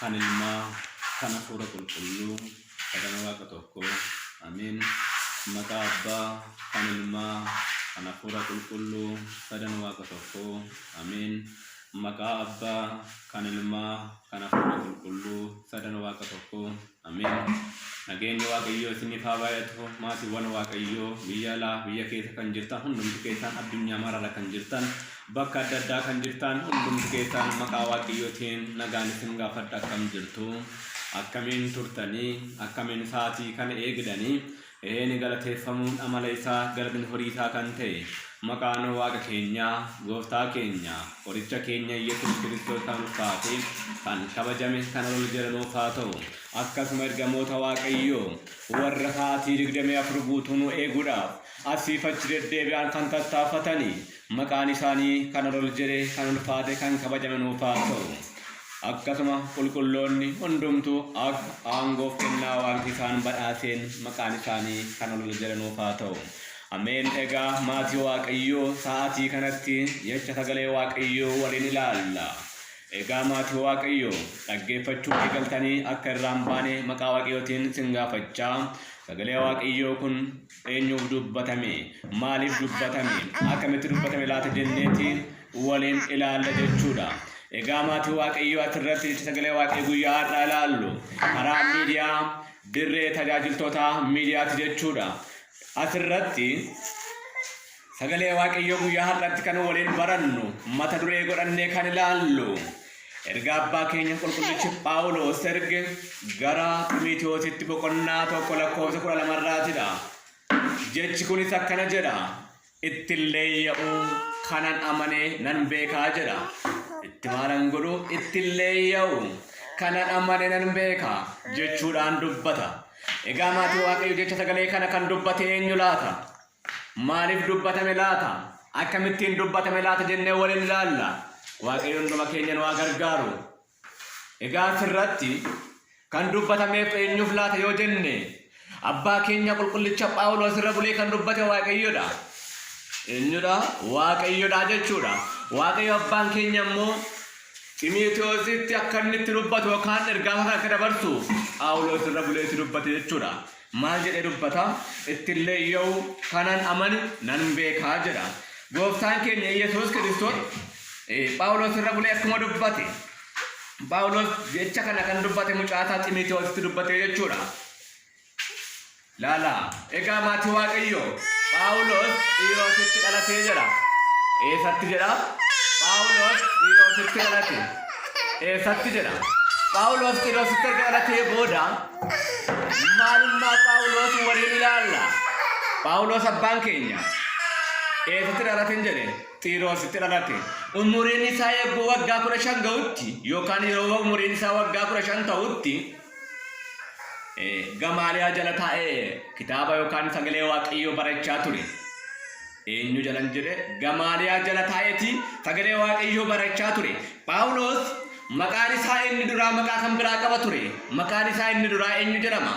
kan ilmaa kan hafuura qulqulluu sadan waaqa tokko amiin. Maqaa abbaa kan ilmaa kan hafuura qulqulluu sadan waaqa tokko amiin. Maqaa abbaa kan ilmaa kan hafuura qulqulluu sadan waaqa tokko amiin. Nageenyi waaqayyoo isiniif haa baay'atu. Maatiiwwan waaqayyoo biyya alaa biyya keessa kan jirtan hundumti keessan addunyaa mararra kan jirtan bakka adda addaa kan jirtan hundumti keessan maqaa waaqayyootiin nagaan isin gaafadha. Akkam jirtu? Akkamiin turtanii? Akkamiin sa'aatii kana eegdanii? Ni galateeffamuun amala isaa galanni horii isaa kan ta'e maqaan waaqa keenyaa gooftaa keenya horicha keenya Yesuus Kiristoos kan ulfaate kan kabajame kan ol jedhanuuf haa ta'u. Akkasuma ergamoota waaqayyoo warra sa'aatii 24 guutuu nu eeguudhaaf asiif achi deddeebi'an kan tattaafatanii maqaan isaanii kan ol jedhe kan ulfaate kan kabajame nuuf haa ta'u. Akkasuma qulqulloonni hundumtuu aangoof kennaa waaqni isaan badhaaseen maqaan isaanii kan ol jedhanuuf haa ta'u. Ameen. Egaa maatii waaqayyoo sa'aatii kanatti jecha sagalee waaqayyoo waliin ilaalla. Egaa maatii waaqayyoo dhaggeeffachuu eegaltanii akka irraan baane maqaa waaqayyootiin sin gaafachaa. Sagalee waaqayyoo kun eenyuuf dubbatame? Maaliif dubbatame? Akkamitti dubbatame laata jenneetiin waliin ilaalla jechuudha. Egaa maatii waaqayyoo asirratti sagalee waaqayyoo guyyaa har'aa ilaallu karaa miidiyaa dirree tajaajiltoota miidiyaati jechuudha. Asirratti sagalee waaqayyoo guyyaa har'aatti kan waliin barannu mata duree godhannee kan ilaallu ergaa abbaa keenya qulqullichi Phaawulos erge gara Xiimotewositti boqonnaa 1:12 jechi kunis akkana jedha. Ittillee yaa'u kanan amane nan beekaa jedha. Itti maalan godhu ittillee yaa'u kanan amane nan beekaa jechuudhaan dubbata. Egaa maatii waaqayyoo jecha sagalee kana kan dubbate eenyu laata? Maaliif dubbatame laata? Akkamittiin dubbatame laata jennee waliin ilaalla. Waaqayyoon dhuma keenya nu haa gargaaru. Egaa asirratti kan dubbatameef eenyuuf laata yoo jenne abbaa keenya qulqullicha Phaawulos irra bulee kan dubbate waaqayyoodha. Eenyudha? Waaqayyoodha jechuudha. Waaqayyo abbaan keenya immoo Xiimotewositti akka inni itti dubbatu yookaan ergaa kana akka dabarsu Phaawulos irra bulee itti dubbate jechuudha. Maal jedhee dubbata? Ittillee yaa'u kanan amane nan beekaa jedha. Gooftaan keenya Yesuus Kiristoos Phaawulos irra bulee akkuma dubbate. Phaawulos jecha kana kan dubbate mucaasaa Xiimotewositti dubbate jechuudha. Laala. Egaa maatii waaqayyoo Phaawulos Xiiroositti dhalatee jedha. Eessatti jedha? Phaawulos Xiiroositti dhalate. Eessatti jedha? Phaawulos Xiiroositti dhalatee booda maalummaa Phaawulos waliin ilaalla. Phaawulos abbaan keenya eessatti dhalateen jedhe? Xiiroositti dhalate. Umuriin isaa eebbuu waggaa 15 ga'utti yookaan yeroo umuriin isaa waggaa 15 ta'utti Gamaaliyaa jala taa'ee kitaaba yookaan sagalee waaqayyoo barachaa ture. Eenyu jalan jedhe? Gamaaliyaa jala taa'eeti sagalee waaqayyoo barachaa ture. Phaawulos maqaan isaa inni duraa maqaa kan biraa qaba ture. Maqaan isaa inni duraa eenyu jedhama?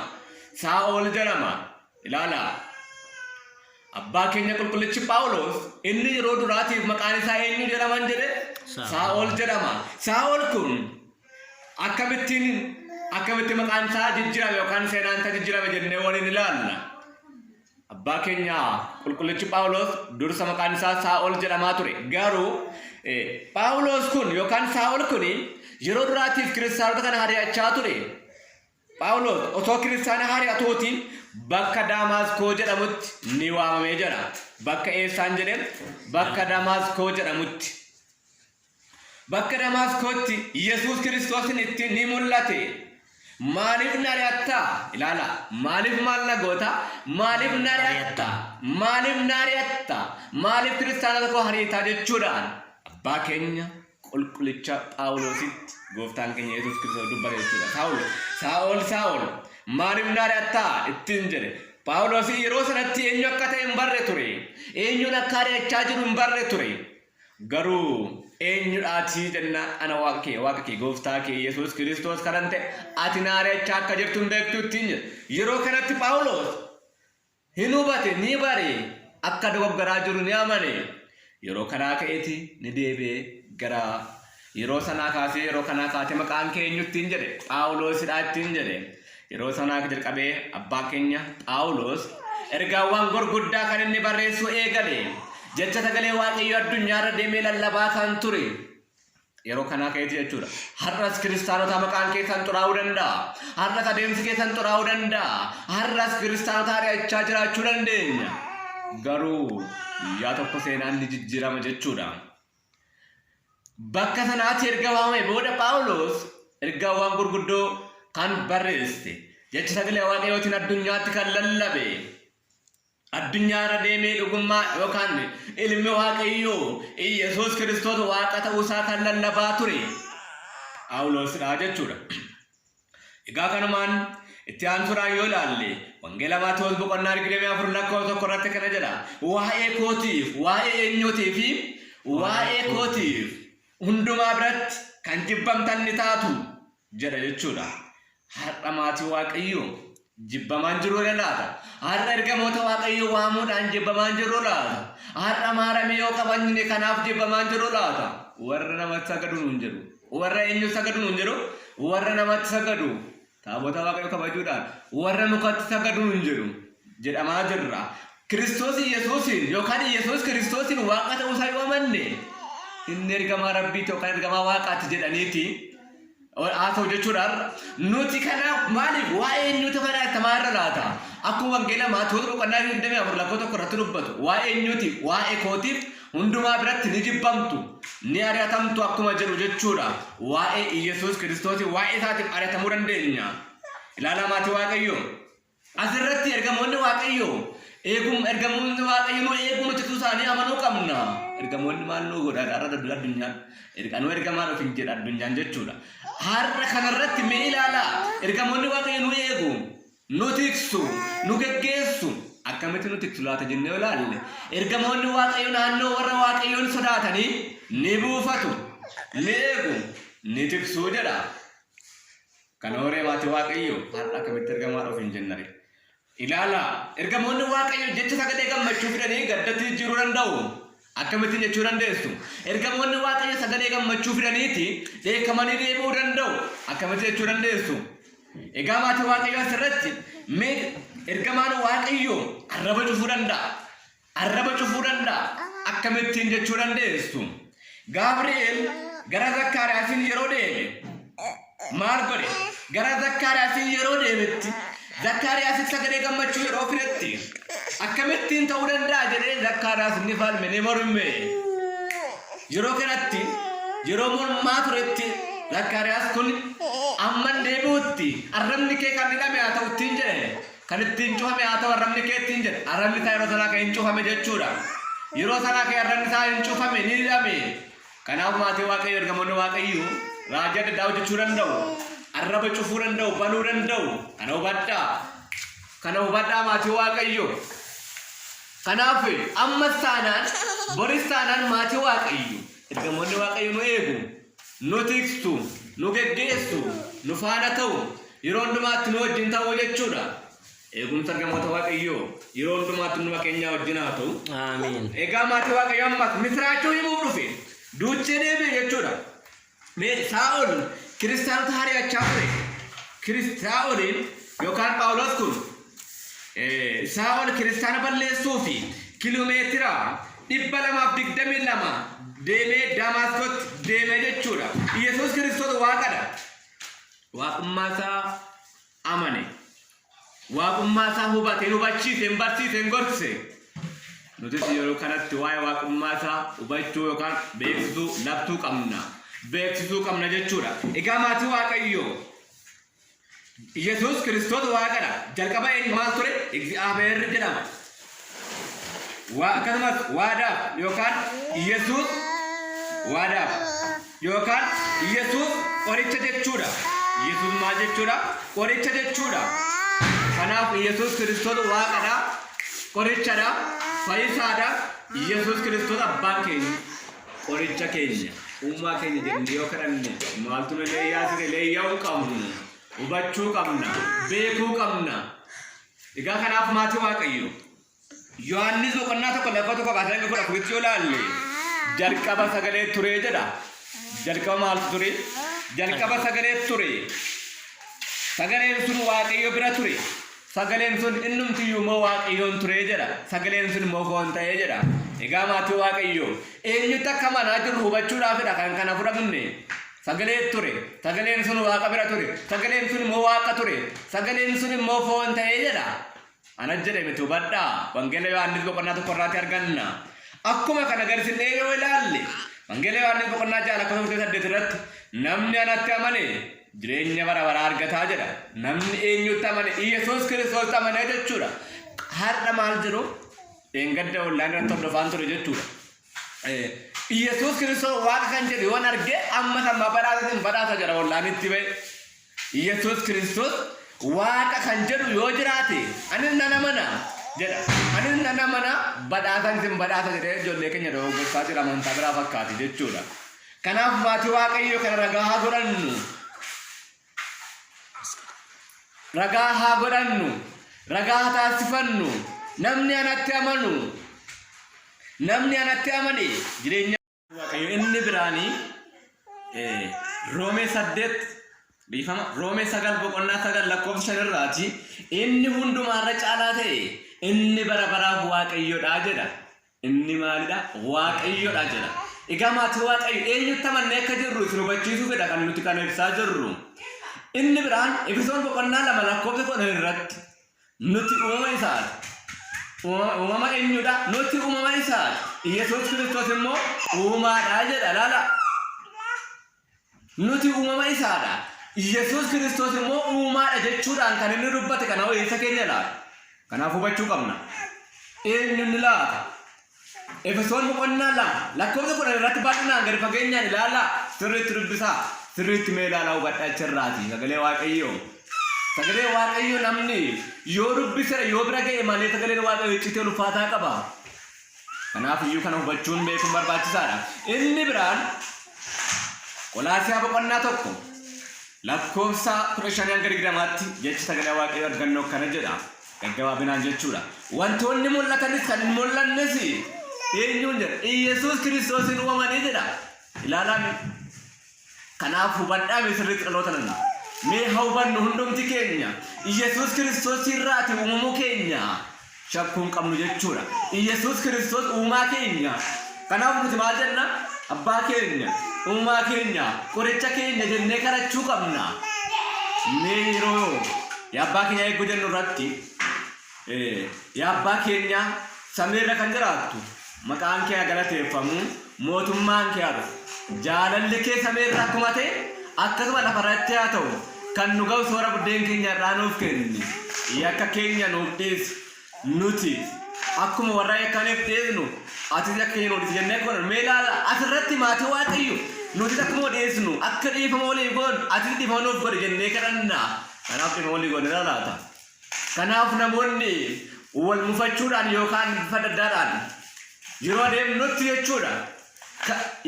Saa'ol jedhama. Ilaala. Abbaa keenya qulqullichi Phaawulos inni yeroo duraatiif maqaan isaa eenyu jedhaman jedhe? Saa'ol jedhama. Saa'ol kun akkamitti maqaan isaa jijjiirame yookaan seenaan isaa jijjiirame jennee waliin ilaalla. Abbaa keenya qulqullichi Phaawulos dursa maqaan isaa Saa'ol jedhamaa ture. Garuu Phaawulos kun yookaan Saa'ol kun yeroo duraatiif kiristaanota kana hari'achaa ture. Phaawulos osoo kiristaana hari'atuuti bakka Daamaskoo jedhamutti ni waamamee jira. Bakka eessaan jedhee? Bakka Daamaskoo jedhamutti. Bakka Daamaskootti Yesuus Kiristoosin itti ni mul'ate. Maaliif nari'atta? Ilaala. Maaliif maal nagoota? Maaliif nari'atta? Maaliif nari'atta? Maaliif kiristaanota koo hariitaa jechuudhaan abbaa keenya qulqullicha Phaawulositti gooftaan keenya Yesuus Kiristoos dubbate jechuudha. Saa'ol maaliif nari'atta ittiin jedhe. Phaawulos yeroo sanatti eenyu akka ta'e hin barre ture. Eenyuun akka hari'achaa jiru hin barre ture. Garuu eenyudhaatii jennaan ana waaqa kee gooftaa kee Yesuus Kiristoos kan ta'e ati nari'achaa akka jirtu hin beektu ittiin jedhe. Yeroo kanatti Phaawulos hin hubate ni bare akka dogoggoraa jiru ni amane. Yeroo kanaa ka'eeti ni deebi'ee gara yeroo sanaa kaasee yeroo kanaa kaatee maqaan keenyutti hin jedhe Phaawulosidha ittiin jedhe yeroo sanaa jalqabee abbaa keenya Phaawulos ergaawwan gurguddaa kan inni barreessu eegale jecha sagalee waaqayyo addunyaarra deemee lallabaa kan ture yeroo kanaa ka'eeti jechuudha. Har'as kiristaanota maqaan keessan xuraa'uu danda'a. Har'as adeemsi keessan xuraa'uu danda'a. Har'as kiristaanota ari'achaa jiraachuu dandeenya. Garuu yaa tokko seenaan ni jijjiirama jechuudha. Bakka sanaatti erga waamee booda Phaawulos ergaawwan gurguddoo kan barreesse jecha sagalee waaqayyootiin addunyaatti kan lallabe addunyaarra deemee dhugummaa yookaan ilmi waaqayyoo Yesuus Kiristoos waaqa ta'uusaa kan lallabaa ture Phaawulosidha jechuudha. Egaa kanumaan itti aansuudhaan yoo ilaalle wangeela Maatewos boqonnaa 24 lakkoofsa 1 irratti kana jedha waa'ee kootiif waa'ee eenyuutiif waa'ee kootiif hundumaa biratti kan jibbamtan ni taatu jedha jechuudha. Har'a maatii waaqayyoo jibbamaan jiru laata? Har'a ergamoota waaqayyoo waamuudhaan jibbamaan jiru laata? Har'a maaramee yoo qabanyine kanaaf jibbamaan jiru laata? Warra namatti sagadu hin jiru. Warra eenyu sagadu hin jiru? Warra namatti sagadu. Taabota waaqayyoo kabajuudhaan warra mukatti sagadu hin jiru jedhamaa jirra. Kiristoos Yesuusin yookaan Yesuus Kiristoosin waaqa ta'uusaa yoo amanne inni ergamaa rabbiiti yookaan ergamaa waaqaati jedhaniiti haasa'u jechuudhaan nuti kanaaf maaliif waa'ee eenyuutu kana tamaarra laata? Akkuma wangeela Maatewos boqonnaa 24 lakkoofsa 1 irratti dubbatu waa'ee eenyuutiif waa'ee kootiif hundumaa biratti ni jibbamtu ni ari'atamtu akkuma jedhu jechuudha. Waa'ee Yesuus Kiristoos waa'ee isaatiif ari'atamuu dandeenya. Ilaalaa maatii waaqayyoo asirratti ergamoonni waaqayyoo ergamoonni waaqayyoo nu eeguu nuti isaanii amanuu qabna. Ergamoonni maal nu godha har'a addunyaan erganoo ergamaa dhufin jedha addunyaan jechuudha. Har'a kanarratti mee ilaalaa ergamoonni waaqayyoo nu eegu nu tiksu nu geggeessu akkamitti nu tiksu laata jennee ilaalle ergamoonni waaqayyoo naannoo warra waaqayyoon sodaatanii ni buufatu ni eegu ni tiksu jedha. Kana horee maatii waaqayyoo har'a akkamitti ergamaa dhufin jennare ilaalaa ergamoonni waaqayyoo jecha sagalee gammachuu fidanii gaddatti jiruu danda'u. Akkamitti jechuu dandeessu? Ergamoonni waaqayyoo sagalee gammachuu fidaniiti dheekkamanii deebi'uu danda'u. Akkamitti jechuu dandeessu? Egaa maatii waaqayyoo asirratti mee ergamaan waaqayyoo arraba cufuu danda'a. Arraba cufuu danda'a. Akkamittiin jechuu dandeessu? Gabri'eel gara Zakkaariyaasiin yeroo deeme maal godhe? Gara Zakkaariyaasiin yeroo deemetti Zakkaariyaasiin sagalee gammachuu yeroo fidetti akkamittiin ta'uu danda'a jedhee Zakkaariyaas ni falme ni morme. Yeroo kanatti yeroo mormaa turetti Zakkaariyaas kun amman deebi'utti arrabni kee kan hidhame haa ta'u ittiin jedhe kan ittiin cufame haa ta'u arrabni kee ittiin jedhe arrabni isaa yeroo sanaa kan hin cufame jechuudha. Yeroo sanaa kan arrabni isaa hin cufame ni hidhame. Kanaaf maatii waaqayyoo ergamoonni waaqayyoo raajii adda addaa hojjechuu danda'u. Arraba cufuu danda'u banuu danda'u. Kana hubadhaa maatii waaqayyoo. Kanaaf ammas taanaan boris taanaan maatii waaqayyoo ergamoonni waaqayyoo nu eegu nu tiksu nu geggeessu nu faana ta'u yeroo hundumaatti nu wajjin ta'u jechuudha. Eegumsa ergamoota waaqayyoo yeroo hundumaatti nu keenya wajjin haa ta'u. Amiin. Egaa maatii waaqayyoo ammas misiraachuu himuuf dhufe duuchee deebi'e jechuudha. Mee Saa'ol kiristaanota ari'achaa ture. Saa'oliin yookaan Phaawulos kun Saa'ol kiristaana balleessuu fi kiiloomeetira 222 deemee Damaasqootti deemee jechuudha. Yesuus Kiristoos waaqadha. Waaqummaa isaa amane. Waaqummaa isaa hubate, hubachiise, barsiise, gorse. Nuti yeroo kanatti waa'ee waaqummaa isaa hubachuu yookaan beeksisuu labsuu qabna. Beeksisuu qabna jechuudha. Egaa maatii waaqayyoo Yesuus Kiristoos waaqadha. Jalqaba maal ture? Egzaabeer jedhama. Akkasumas waadaaf yookaan Yesuus waadaaf yookaan Yesuus qoricha jechuudha. Yesuus maal jechuudha? Qoricha jechuudha. Kanaaf Yesuus Kiristoos waaqadha. Qorichadha. Fayyisaadha. Yesuus Kiristoos abbaan keenya. Qoricha keenya. Uumaa keenya jennee yoo kadhanne maaltu nu leeyyaasine leeyyaa'uu qabnu. Hubachuu qabna. Beekuu qabna. Egaa kanaaf maatii waaqayyoo Yohaannis boqonnaa 1 lafa tokko kaasanii 14 yoo laalle jalqaba sagalee turee jedha. jalqaba maal ture jalqaba sagalee ture sagaleen sun waaqayyo bira ture sagaleen sun innumtiyyuu moo waaqayyoon ture jedha sagaleen sun moo foon ta'ee jedha egaa maatii waaqayyo eenyutti akka manaa jiru hubachuudhaafidha kan kana fudhanne sagalee ture sagaleen sun waaqa bira ture sagaleen sun moo waaqa ture sagaleen sun moo foon ta'ee jedha ana jedhe miti hubadhaa wangeela Yohaannis boqonnaa tokko irratti arganna akkuma kana garsinnee yoo ilaalle wangeela Yohaannis boqonnaa 6:8 irratti namni anatti amane jireenya bara baraa argataa jedha namni eenyutti amane Yesuus Kiristoos amane jechuudha har'a maal jiru engadda ollaan irratti hordofaan ture jechuudha Yesuus Kiristoos waaqa kan jedhu yoon arge amma sama badhaasa jedha ollaanitti ba'e Yesuus Kiristoos waaqa kan jedhu yoo jiraate ani nan amana jedha ani nan amana badhaasan sin badhaasa jedhee ijoollee keenya dogoggorsaa jira amantaa biraa fakkaate jechuudha kanaaf maatii waaqayyo kana ragaa haa godhannu ragaa haa taasifannu namni anatti amane jireenya waaqayyo inni biraanii Roomee 8 bifama Roomee 9:9 lakkoofsa 5 irraati inni hundumaarra caalaa ta'e inni bara baraaf waaqayyoodha jedha inni maalidha waaqayyoodha jedha egaa maatii waaqayyo eenyutti amannee akka jirru isin hubachiisuufidha kan nuti kana ibsaa jirru inni biraan Efesoon 2 lakkoofsa 10 irratti nuti uumama isaati uumama eenyudha nuti uumama isaati Yesuus Kiristoos immoo uumaadha jedha laala nuti uumama isaadha Yesuus Kiristoos immoo uumaadha jechuudhaan kan inni dubbate kana isa keenya laata kanaaf hubachuu qabna eenyu ni laata Efesoon 2 lakkoofsa 10 irratti baadhinaan gadi fageenyaan ilaala sirriitti dubbisaa sirriitti mee ilaalaa hubadhaa achirraati sagalee waaqayyo namni yoo dubbisere yoo bira ga'e malee sagaleen waaqayyo iccitee ulfaataa qaba kanaaf iyyuu kana hubachuun beekuun barbaachisaadha inni biraan Qolaasiyaa 1 lakkoofsa 15-20 jechi sagalee waaqayyo argannoo kana jedha gaggabaabinaan jechuudha wantoonni mul'atanis kan hin mul'annes eenyuun jedha Yesuus Kiristoosin uumamanii jedha ilaalaa kanaaf hubadhaa sirriitti dhaloota nanna mee haa hubannu hundumti keenya Yesuus Kiristoos irraati uumamuu keenya shakkuun qabnu jechuudha Yesuus Kiristoos uumaa keenya kanaaf nuti maal jenna abbaa keenya uumaa keenya qoricha keenya jennee kadhachuu qabna mee yeroo yaa abbaa keenya eeguu jennu irratti yaa abbaa keenya samiirra kan jiraattu maqaan kee galateeffamu mootummaan kee haa dhufu jaalalli kee samiirra akkuma ta'e akkasuma lafarratti haa ta'u kan nu ga'u soora buddeen keenya irraa nuuf kenni yakka keenya nuuf dhiisi nuti akkuma warra yakkaniif dhiisnu atis akka hin oolisi jennee kun mee ilaala asirratti maatii waaqayyo nuti akkuma dhiisnu akka dhiifama walii goon atis dhiifama nuuf godhe jennee kadhanna kanaaf dhiifama walii goone laata kanaaf namoonni wal mufachuudhaan yookaan bifa daddaadhaan yeroo adeemnutti jechuudha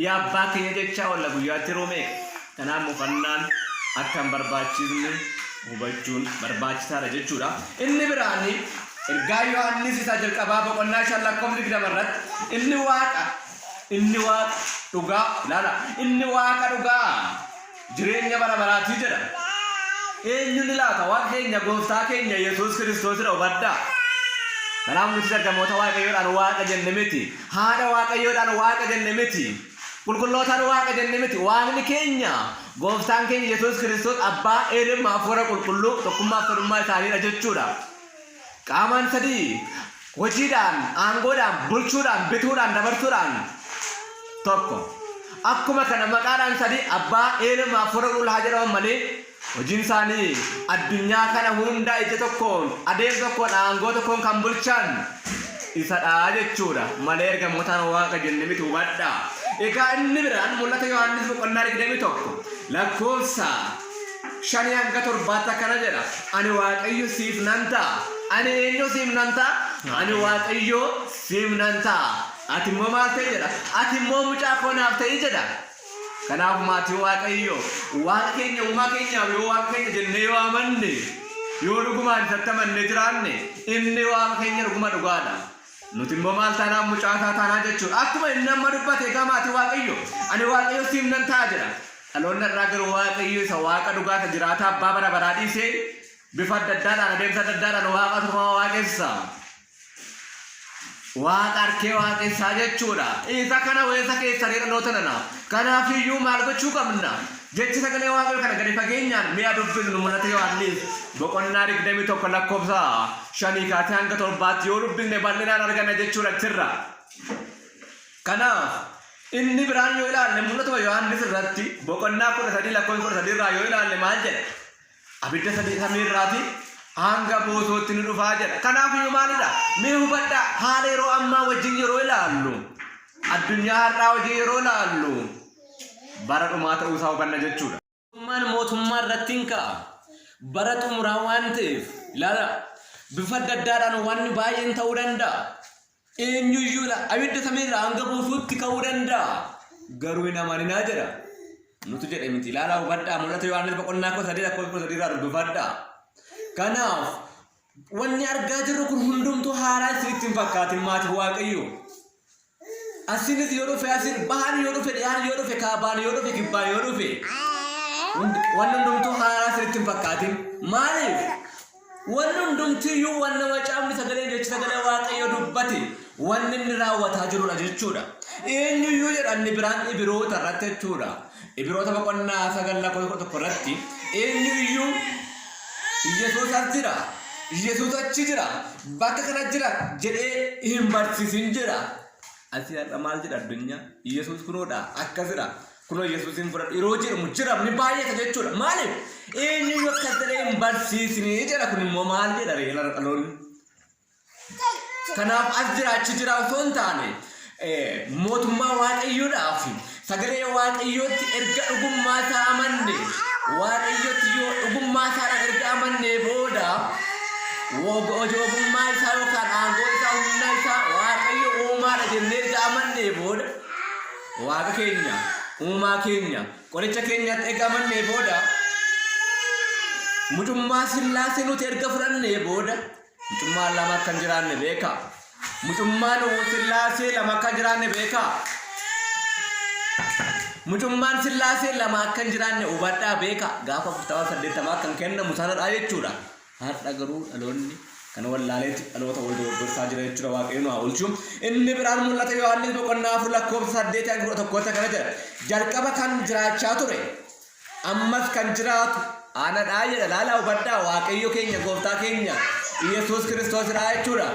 yaa abbaa keenya jechaa walla guyyaatti roomee kanaaf mufannaan akka hin barbaachisne hubachuun barbaachisaadha jechuudha inni biraani ergaa Yohaannis isa jalqabaa boqonnaa 5 lakkoofsa 20 irratti inni waaqa dhugaa ilaala inni waaqa dhugaa jireenya bara baraatii jedha eenyu ni laata waaqa keenya gooftaa keenya Yesuus Kiristoos hubadhaa kanaaf nuti ergamoota waaqayyoodhaan waaqa jenne miti haadha waaqayyoodhaan waaqa jenne miti qulqullootaan waaqa jenne miti waaqni keenya gooftaan keenya Yesuus Kiristoos abbaa ilma hafuura qulqulluu tokkummaa fi tokkummaa isaaniidha jechuudha qaamaan sadii hojiidhaan aangoodhaan bulchuudhaan bituudhaan dabarsuudhaan tokko akkuma kana maqaadhaan sadii abbaa ilma hafuura qulqulluu haa jedhaman malee hojiin isaanii addunyaa kana hunda ija tokkoon adeemsa tokkoon aangoo tokkoon kan bulchan isadha jechuudha malee ergamootaan waaqa jenne miti hubadhaa egaa inni biraan mul'ata Yohaannis boqonnaa 21 lakkoofsa 5-7 kana jedha ani waaqayyo siif nan ta'a ani eenyu siif nan ta'a ani waaqayyo siif nan ta'a ati immoo maal ta'e jedha ati immoo mucaa koo naaf ta'i jedha kanaaf maatii waaqayyo waaqa keenya uumaa keenyaaf yoo waaqa keenya jennee yoo amanne yoo dhugumaan isatti amannee jiraanne inni waaqa keenya dhuguma dhugaadha nuti immoo maal taanaan mucaasaa taanaa jechuudha. Akkuma inni amma dubbate gamaati Waaqayyo ani Waaqayyo siif nan ta'a jedha. Dhaloonni irraa garuu Waaqayyo isa Waaqa dhugaa jiraata abbaa bara baraa dhiisee bifa adda addaadhaan adeemsa adda addaadhaan Waaqa tokko waaqessa. Waaqa harkee waaqessaa jechuudha. Isa kana weessa keessanii dhaloota nana. Kanaafiyyuu maal gochuu qabna? Jechi sagalee Waaqayyo kana gadi fageenyaan mi'a dubbisnu mul'ata Yohaannis boqonnaa 21 lakkoofsa 5 kaasee hanga 7 yoo dubbisne bal'inaan arganna jechuudha sirra. Kanaaf inni biraan yoo ilaalle mul'ata Yohaannis irratti boqonnaa 13 lakkoofsa 13 irraa yoo ilaalle maal jedha? Abidda sadii samii irraati hanga boosootti ni dhufaa jedha. Kanaafiyyuu maalidha? Mee hubadhaa haala yeroo ammaa wajjin yeroo ilaallu addunyaa har'aa wajjin yeroo ilaallu bara dhumaa ta'uu isaa hubanna jechuudha. Mootummaa irratti hin ka'a. Bara xumuraa waan ta'eef ilaala bifa adda addaadhaan wanni baay'een ta'uu danda'a. Eenyuyyuu abidda samiirraa hanga buusuutti ka'uu danda'a. Garuu hin amaninaa jedha. Nuti jedhe miti ilaala hubadhaa mul'ata Yohaannis boqonnaa 13 irraa dubbifadhaa. Kanaaf wanni argaa jirru kun hundumtuu haaraa isinitti hin fakkaatin maatii Waaqayyo. Asinis yoo dhufe asin bahan yoo dhufe dhiyaan yoo dhufe kaabaan yoo dhufe kibbaan yoo dhufe wanni hundumtuu haaraa isinitti hin fakkaatin. Maaliif? Wanni hundumtiyyuu wanna wacaafni sagalee jechi sagalee Waaqayyo dubbate wanni inni raawwataa jirudha jechuudha. Eenyuyyuu jedhanni biraan Ibroota irratti jechuudha. Ibroota boqonnaa 9 irratti eenyuyyuu Yesuus as jira. Yesuus achi jira. Bakka kana jira jedhee hin barsiisin jira. Asii har'a maal jedha addunyaa? Yesuus kunoodha akkasidha. Kunoo Yesuus hin fudhadhu yeroo jedhamu jira ni baay'ata jechuudha. Maaliif? Eenyuyyuu akka jedhee hin barsiisne jedha kun immoo maal jedha reela dhaloonni. Kanaaf as jira achi jira osoo hin taane mootummaa Waaqayyoodhaaf sagalee Waaqayyootti erga dhugummaa isaa amanne Waaqayyootti yoo dhugummaa isaa erga amanne booda ogummaa isaa yookaan aangoo isaa humna isaa Waaqayyo uumaadha jennee erga amanne booda Waaqa keenya uumaa keenya qoricha keenyatti erga amanne booda mucummaa Sillaasee nuti erga fudhanne booda mucummaan lama akka hin jiraanne beeka. Mucummaan Sillaasee lama akka hin jiraanne beeka. Mucummaan Sillaasee lama akka hin jiraanne hubadhaa beeka. Gaafa 80 akka hin kennamu sanadha jechuudha. Har'a garuu dhaloonni kana wallaaleetti dhaloota wal dorgorsaa jira jechuudha. Waaqayyo nu haa oolchu. Inni biraan mul'ata Yohaannis boqonnaa 4 lakkoofsa 8 kana jedha. Jalqaba kan jiraachaa ture ammas kan jiraatu anadha jedha. Laala hubadhaa Waaqayyo keenya gooftaa keenya Yesuus Kiristoosidha jechuudha.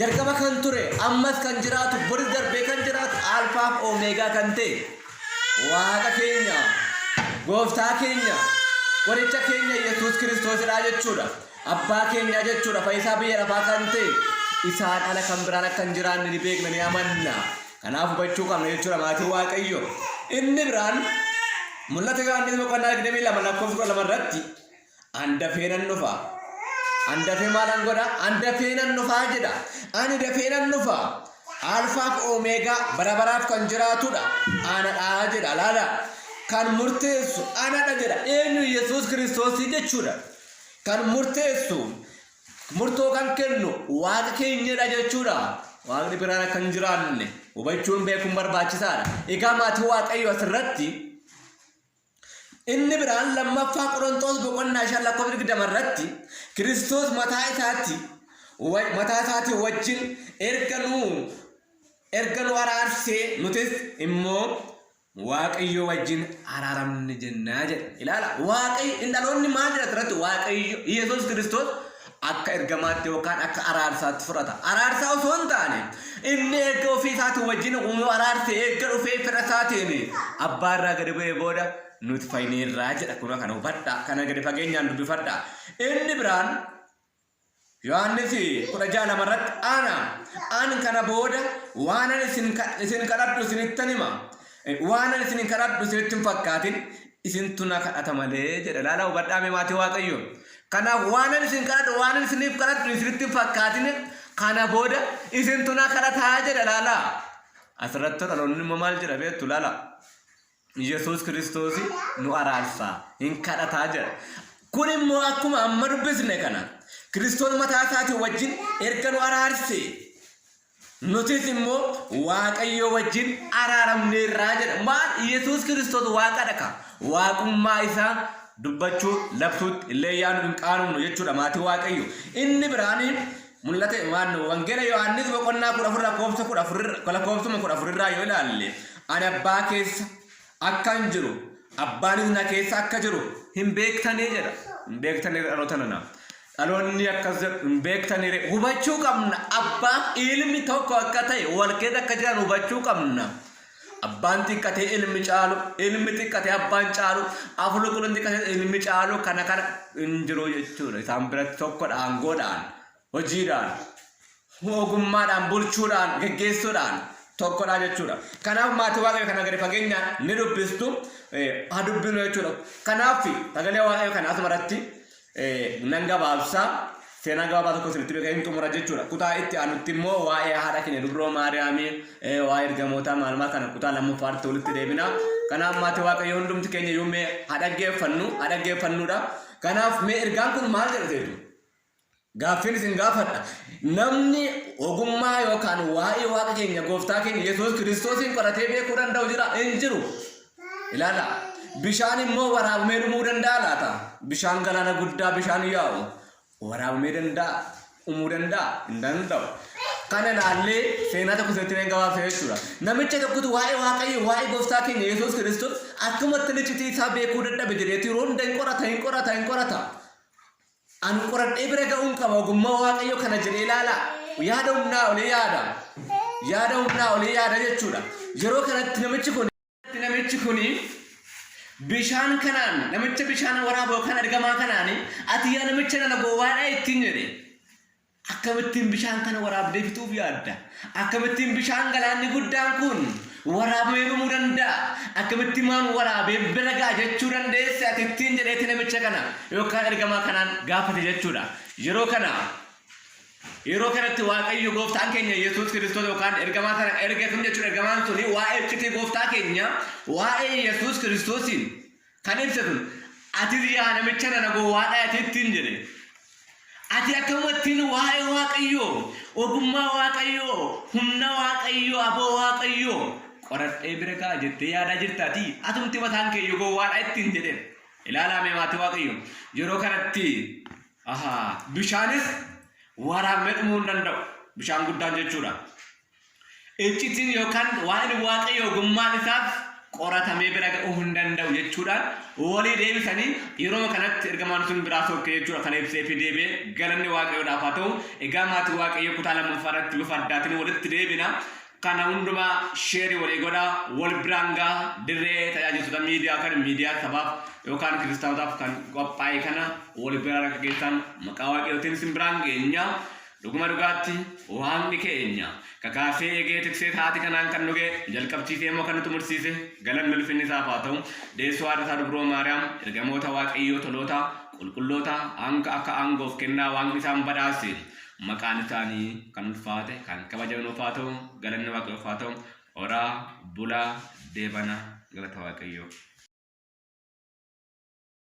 Jalqaba kan ture ammas kan jiraatu boris darbee kan jiraatu alfaa fi omeegaa kan ta'e Waaqa keenya gooftaa keenya qoricha keenya Yesuus Kiristoosidha jechuudha. Abbaa keenya jechuudha. Fayyisaa biyya lafaa kan ta'e isaan ala kan biraan akka hin jiraanne ni beekna ni amanna. Kanaaf hubachuu qabna jechuudha maatii Waaqayyo. Inni biraan mul'ata Yohaannis boqonnaa 22 lakkoofsa 2 irratti handafee nan dhufa. Handafee maalan godha? Handafee nan dhufaa jedha. Ani dafee nan dhufa. Alfaa fi Omeegaa bara baraaf kan jiraatudha. Anadha jedha. Laala kan murteessu anadha jedha. Eenyu Yesuus Kiristoos jechuudha. Kan murteessu murtoo kan kennu Waaqa keenyadha jechuudha. Waaqni biraan akka hin jiraanne hubachuun beekuun barbaachisaadha. Egaa maatii Waaqayyo asirratti inni biraan lammaffaa Qorontos boqonnaa 5 lakkoofsa 20 irratti Kiristoos mataa isaatii wajjin erga nu araarsee nutis immoo Waaqayyo wajjin araaramne jennaa jedha. Ilaala Waaqayyo dhaloonni maal jedha irratti Waaqayyo Yesuus Kiristoos akka ergamaatti yookaan akka araarsaatti fudhata. Araarsaa osoo hin taane inni erga ofii isaatii wajjin araarsee erga dhufee fira isaatiin abbaa irraa gadi bu'ee booda nuti fayyineerraa jedha. Kun kana hubadhaa kana gadi fageenyaan dubbifadhaa. Inni biraan Yohaannis 16 irratti ani kana booda waan ani isin kadhadhu isinittan hima. Waan ani isin kadhadhu isinitti hin fakkaatin isintu na kadhata malee jedha. Laala hubadhaa mee maatii Waaqayyo. Kanaaf waan ani isin kadhadhu waan ani isiniif kadhadhu isinitti hin fakkaatin kana booda isintu na kadhataa jedha. Laala asirratti dhaloonni immoo maal jedha beektu? Laala Yesuus Kiristoos nu araarsaa hin kadhataa jedha. Kun immoo akkuma amma dubbisne kana Kiristoos mataa isaatii wajjin erga nu araarsee nutis immoo waaqayyo wajjin araaramneerraa jedha. Maal Yesuus Kiristoos waaqadha ka. Waaqummaa isaa dubbachuu labsuutti illee yaanu hin qaanumnu jechuudha maatii waaqayyo. Inni biraanii mul'ate maannu wangeela Yohaannis boqonnaa 14 irraa yoo ilaalle ani abbaa keessa akka hin jiru abbaanis na keessa akka jiru hin beektanii jedha. Hin beektanii dhaloota nana. Dhaloonni akkas hin beektanii hubachuu qabna. Abbaan ilmi tokko akka ta'e wal keessa akka jiran hubachuu qabna. Abbaan xiqqatee ilmi caalu, ilmi xiqqatee abbaan caalu, hafuurri qulqulluun xiqqatee ilmi caalu kana hin jiru jechuudha. Isaan biratti tokkodha aangoodhaan, hojiidhaan, ogummaadhaan, bulchuudhaan, geggeessuudhaan tokkodha jechuudha. Kanaaf maatii waaqayyo kana gadi fageenyaan ni dubbistu haa dubbinu jechuudha. Kanaaf sagalee waaqayyo kana asumarratti nan gabaabsaa. Seenaa gabaabaa tokko isinitti beekaa xumura jechuudha. Kutaa itti aanutti immoo waa'ee haadha keenya dubroo Maariyaamii waa'ee ergamootaa maalmaa kana kutaa lammaffaatti walitti deebina. Kanaaf maatii waaqayyo hundumti keenya iyyuu mee haa dhaggeeffannuudha. Kanaaf mee ergaan kun maal jedhateetu? Gaaffiin isin gaafadha. Namni ogummaa yookaan waa'ee waaqa keenya gooftaa keenya Yesuus Kiristoosiin qoratee beekuu danda'u jira? Hin jiru. Ilaala. Bishaan immoo waraabamee dhumuu danda'a laata? Bishaan galaana guddaa bishaan yaa'u. Waraabamee danda'a, dhumuu danda'a, hin danda'u. Kana ilaallee seenaa tokko isinitti gabaabsa jechuudha. Namicha tokkotu waa'ee waaqayyo waa'ee gooftaa keenya Yesuus Kiristoos akkumatti iccitii isaa beekuu dadhabe jedheetii yeroo hunda hin qorata. Ani qoradhee bira ga'uun qaba ogummaa waaqayyo kana jedhee ilaala. Yaada humnaa olii yaada jechuudha. Yeroo kanatti namichi kuni bishaan kanaan namicha bishaan waraaboo kan argamaa kanaan ati yaa namicha nana gowwaadhaa ittiin jedhe akkamittiin bishaan kana waraabdee fixuuf yaadda? Akkamittiin bishaan galaanni guddaan kun waraabamee dhumuu danda'a? Akkamittiin maan waraabee bira ga'a jechuu dandeesse ati ittiin jedheeti namicha kana yookaan ergamaa kanaan gaafate jechuudha. Yeroo kanatti waaqayyo gooftaan keenya Yesuus Kiristoos yookaan ergamaa kana ergeetum jechuudha. Ergamaan suni waa'ee iccitii gooftaa keenya waa'ee Yesuus Kiristoosiin kan ibsatu ati yaa namicha nana gowwaadhaa ati ittiin jedhe. Ati akkamittiin waa'ee waaqayyo ogummaa waaqayyo humna waaqayyo aboo waaqayyo qoradhee bira ga'a jettee yaadaa jirtaati. Atumti mataan kee gowwaadhaa ittiin jedhe. Ilaalaa mee maatii waaqayyo yeroo kanatti bishaanis waraabamee dhumuu hin danda'u. Bishaan guddaan jechuudha. Iccitiin yookaan waa'ee waaqayyo ogummaan isaaf qoratamee bira ga'uu hin danda'u jechuudhaan walii deebisanii yeroo kanatti ergamaan sun biraa sokke jechuudha. Kana ibsee fi deebi'ee galanni waaqayyoodhaaf haa ta'u. Egaa maatii waaqayyo kutaa lammaffaarratti bifa addaatiin walitti deebina. Kana hundumaa sheerii walii godhaa wal biraan gahaa dirree tajaajiltoota miidiyaa sabaaf yookaan kiristaanotaaf kan qophaa'e kana wal biraan akka geessan maqaa waaqayyootiin isin biraan geenya. Dhuguma dhugaatti waaqni keenya kakaafee eegee tiksee haati kanaan kan dhuge jalqabsiisee immoo kan xumursiise galanni ulfinni isaaf haa ta'u. Deessoo haadha isaa dubroo Maariyaam ergamoota waaqayyoo toloota qulqulloota akka aangoof kennaa waaqni isaan badhaase. Maqaan isaanii kan ulfaate kan kabajamuuf haa ta'u galanni waaqayyoof haa ta'u. Oraa bulaa deebana galata waaqayyoo.